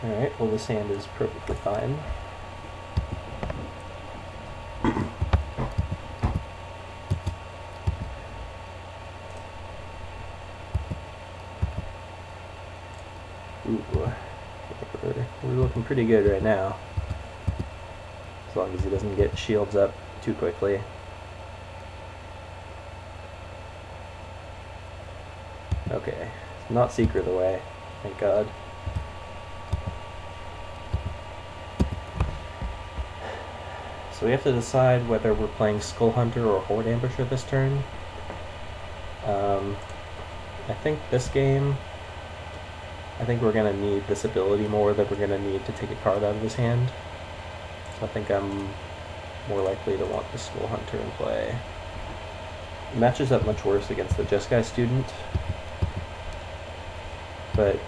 Alright, well this hand is perfectly fine. Ooh, we're looking pretty good right now. As long as he doesn't get shields up too quickly. Okay, not secret away, thank God. So we have to decide whether we're playing Skull Hunter or Horde Ambusher this turn. I think this game, I think we're going to need this ability more than we're going to need to take a card out of his hand. So I think I'm more likely to want the Skull Hunter in play. It matches up much worse against the Jeskai student, but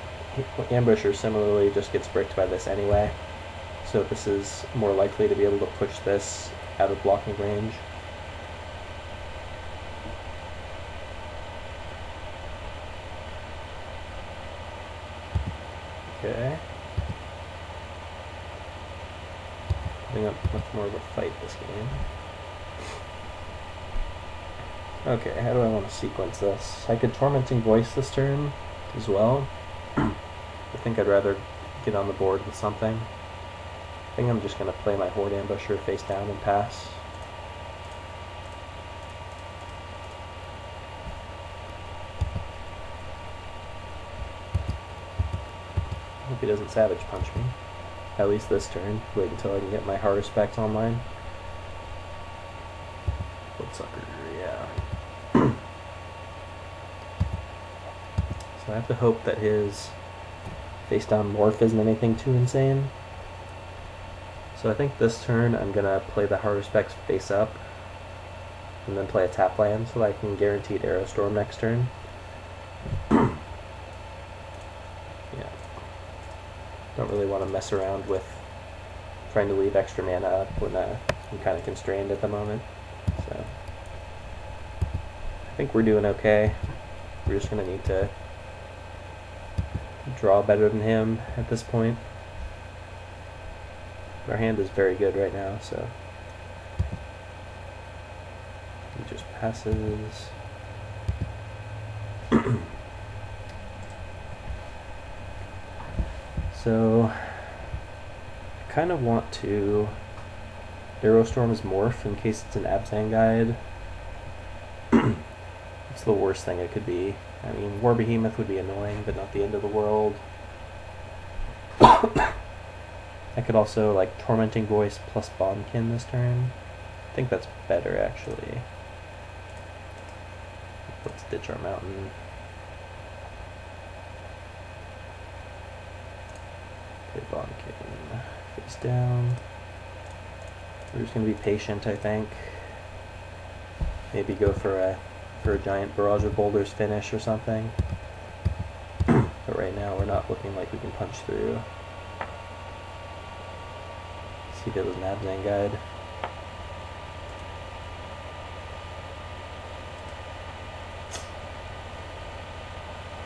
Ambusher similarly just gets bricked by this anyway. So this is more likely to be able to push this out of blocking range. Okay. Putting up much more of a fight this game. Okay, how do I want to sequence this? I could Tormenting Voice this turn as well. I think I'd rather get on the board with something. I think I'm just going to play my Horde Ambusher face down and pass. Hope he doesn't Savage Punch me. At least this turn. Wait until I can get my Harvest online. Bloodsucker, yeah. So I have to hope that his face down morph isn't anything too insane. So I think this turn I'm going to play the Harvest face up and then play a tap land so that I can guaranteed Aerostorm next turn. Yeah. Don't really want to mess around with trying to leave extra mana up when I'm kind of constrained at the moment. So I think we're doing okay. We're just going to need to draw better than him at this point. Our hand is very good right now, so he just passes. So I kind of want to Aerostorm his morph in case it's an Abzan guide. It's the worst thing it could be. I mean, War Behemoth would be annoying, but not the end of the world. I could also like Tormenting Voice plus Bombkin this turn. I think that's better actually. Let's ditch our mountain. Okay, Bombkin face down. We're just gonna be patient, I think. Maybe go for a giant Barrage of Boulders finish or something. But right now we're not looking like we can punch through. See if it was an Abzan guide.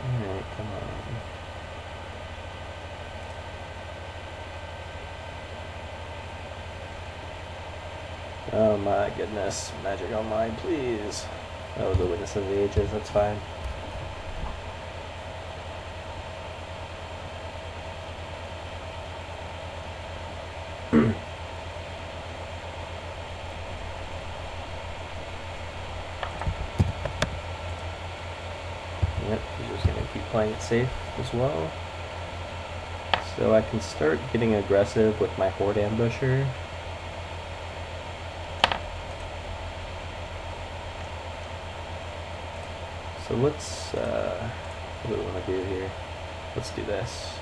Alright, come on. Oh my goodness. Magic Online, please. Oh, the Witness of the Ages, that's fine. Yep, he's just going to keep playing it safe as well. So I can start getting aggressive with my Horde Ambusher. So let's, what do we want to do here? Let's do this.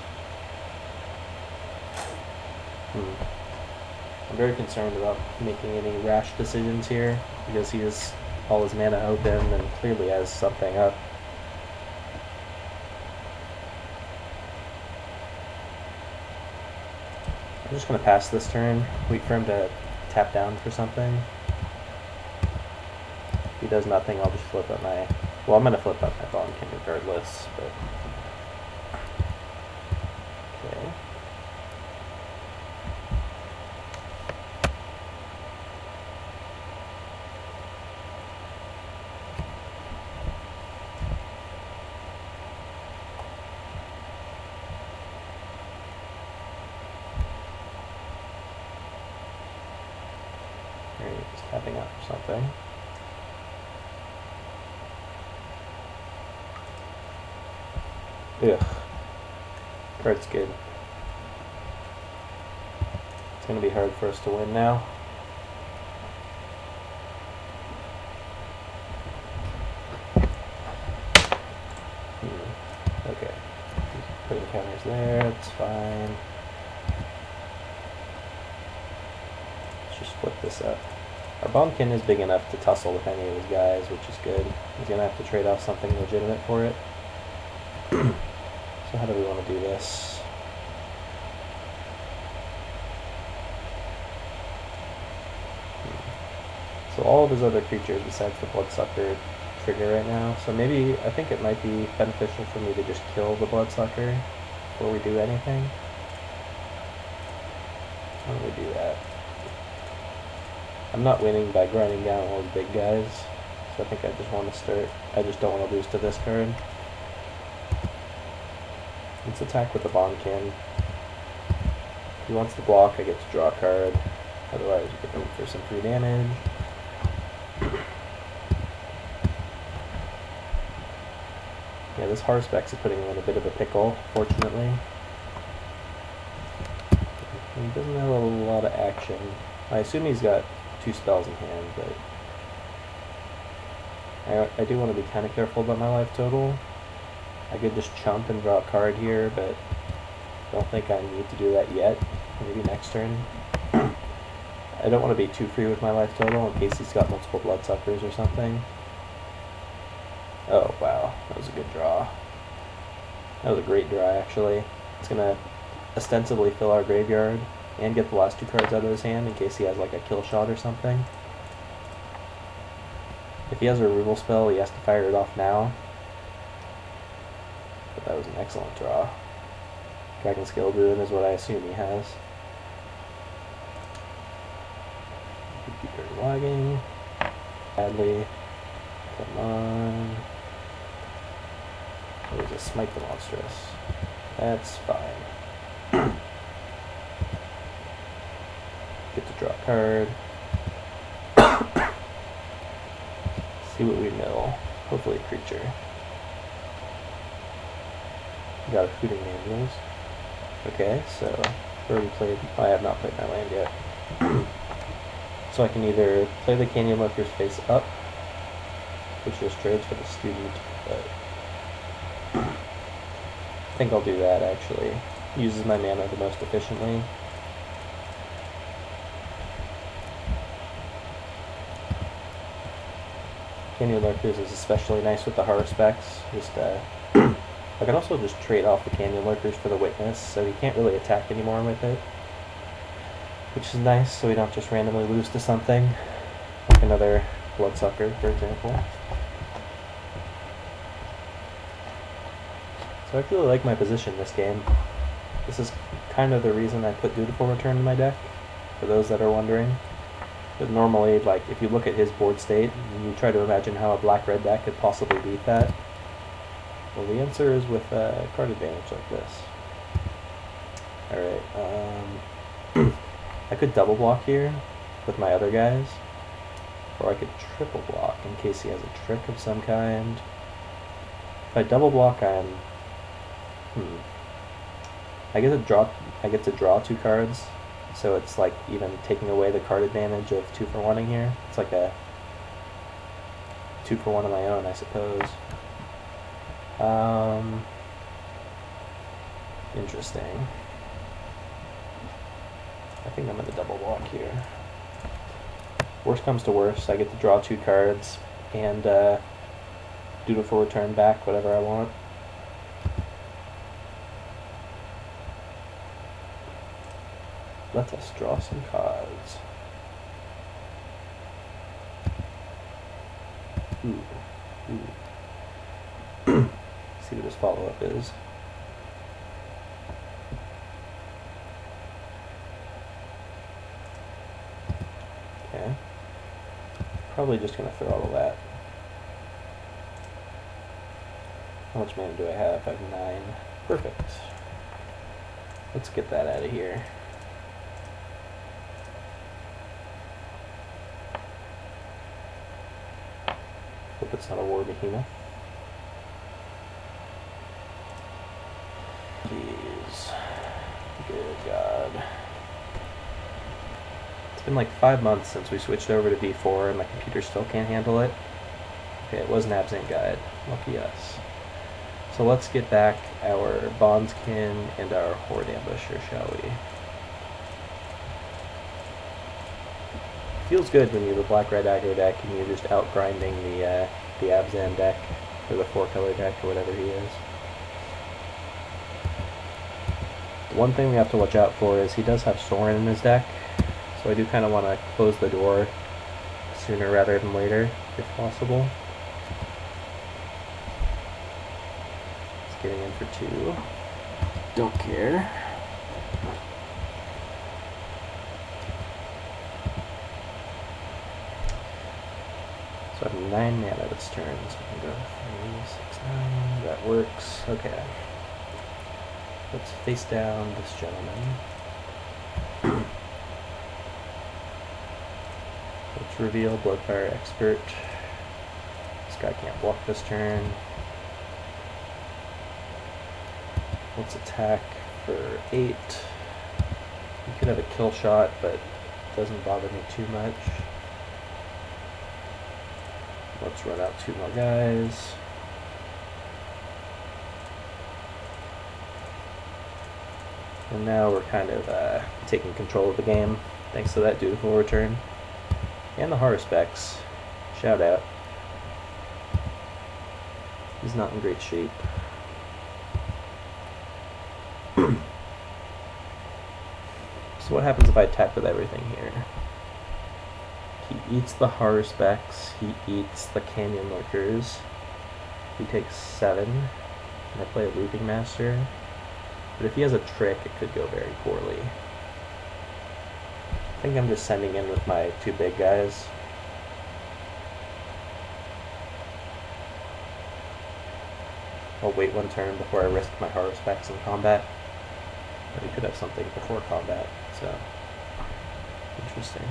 I'm very concerned about making any rash decisions here, because he has all his mana open and clearly has something up. I'm just going to pass this turn, wait for him to tap down for something. If he does nothing, I'll just flip up my... Well, I'm going to flip up my Bombkin regardless, but... Okay. something. Ugh. Card's good. It's going to be hard for us to win now. Okay. Putting counters there, that's fine. Let's just flip this up. Our Bombkin is big enough to tussle with any of his guys, which is good. He's going to have to trade off something legitimate for it. So how do we want to do this? So all of his other creatures besides the Bloodsucker trigger right now. So maybe, I think it might be beneficial for me to just kill the Bloodsucker before we do anything. Why don't we do that? I'm not winning by grinding down all the big guys, so I think I just want to start. I just don't want to lose to this card. Let's attack with the Bombkin. If he wants to block, I get to draw a card. Otherwise, we can hope for some free damage. Yeah, this Haruspex is putting him in a bit of a pickle, fortunately. He doesn't have a lot of action. I assume he's got 2 spells in hand, but I do want to be kind of careful about my life total. I could just chump and draw a card here, but I don't think I need to do that yet. Maybe next turn. I don't want to be too free with my life total in case he's got multiple Bloodsuckers or something. Oh, wow. That was a good draw. That was a great draw, actually. It's going to ostensibly fill our graveyard and get the last 2 cards out of his hand in case he has like a kill shot or something. If he has a removal spell, he has to fire it off now. But that was an excellent draw. Dragon's Guild Ruin is what I assume he has. Keep logging. Badly. Come on. There's a Smite the Monstrous. That's fine. Get to draw a card. See what we mill. Hopefully a creature. Got a Hooting Manuals. Okay, so I've already played. I have not played my land yet. So I can either play the Canyon Lurkers face up, which just trades for the student, but I think I'll do that actually. Uses my mana the most efficiently. Canyon Lurkers is especially nice with the Haruspex. Just I can also just trade off the Canyon Lurkers for the Witness, so he can't really attack anymore with it, which is nice, so we don't just randomly lose to something, like another Bloodsucker, for example. So I really like my position this game. This is kind of the reason I put Dutiful Return in my deck, for those that are wondering. But normally, like, if you look at his board state, and you try to imagine how a black-red deck could possibly beat that, well, the answer is with card advantage like this. Alright, I could double block here with my other guys, or I could triple block in case he has a trick of some kind. If I double block, I get to draw 2 cards, so it's like even taking away the card advantage of 2-for-1ing here. It's like a 2-for-1 of my own, I suppose. Interesting. I think I'm going to double block here. Worst comes to worst, I get to draw 2 cards and Dutiful Return back whatever I want. Let us draw some cards. Ooh. Ooh. See what his follow-up is. Okay. Probably just going to throw all of that. How much mana do I have? I have 9. Perfect. Let's get that out of here. It's not a war behemoth. Jeez. Good God. It's been like 5 months since we switched over to V4 and my computer still can't handle it. Okay, it was an absent guide. Lucky us. So let's get back our Bondskin and our Horde Ambusher, shall we? Feels good when you have a black-red aggro deck and you're just out-grinding the Abzan deck, or the 4-color deck, or whatever he is. The one thing we have to watch out for is he does have Sorin in his deck, so I do kind of want to close the door sooner rather than later, if possible. It's getting in for 2. Don't care. So I have 9 mana this turn, so I can go 3, 6, 9. That works. Okay. Let's face down this gentleman. Let's reveal Bloodfire Expert. This guy can't block this turn. Let's attack for 8. You could have a kill shot, but it doesn't bother me too much. Let's run out 2 more guys. And now we're kind of taking control of the game, thanks to that dutiful return. And the Haruspex. Shout out. He's not in great shape. So what happens if I attack with everything here? He eats the Haruspex, he eats the Canyon Lurkers. He takes 7, and I play a Looping Master. But if he has a trick, it could go very poorly. I think I'm just sending in with my 2 big guys. I'll wait 1 turn before I risk my Haruspex in combat. But he could have something before combat, so interesting.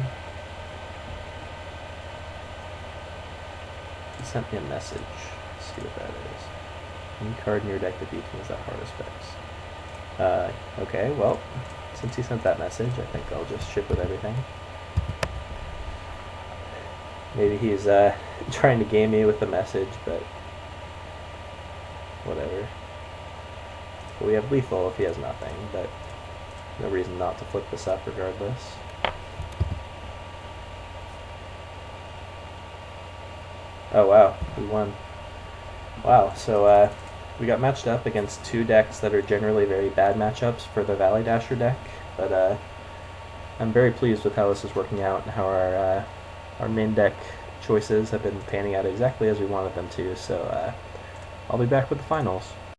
He sent me a message. Let's see what that is. Any card in your deck that beats me is that Haruspex. Okay, well, since he sent that message, I think I'll just ship with everything. Maybe he's trying to game me with the message, but whatever. But we have lethal if he has nothing, but no reason not to flip this up regardless. Oh wow, we won. Wow, so we got matched up against 2 decks that are generally very bad matchups for the Valley Dasher deck, but I'm very pleased with how this is working out and how our main deck choices have been panning out exactly as we wanted them to, so I'll be back with the finals.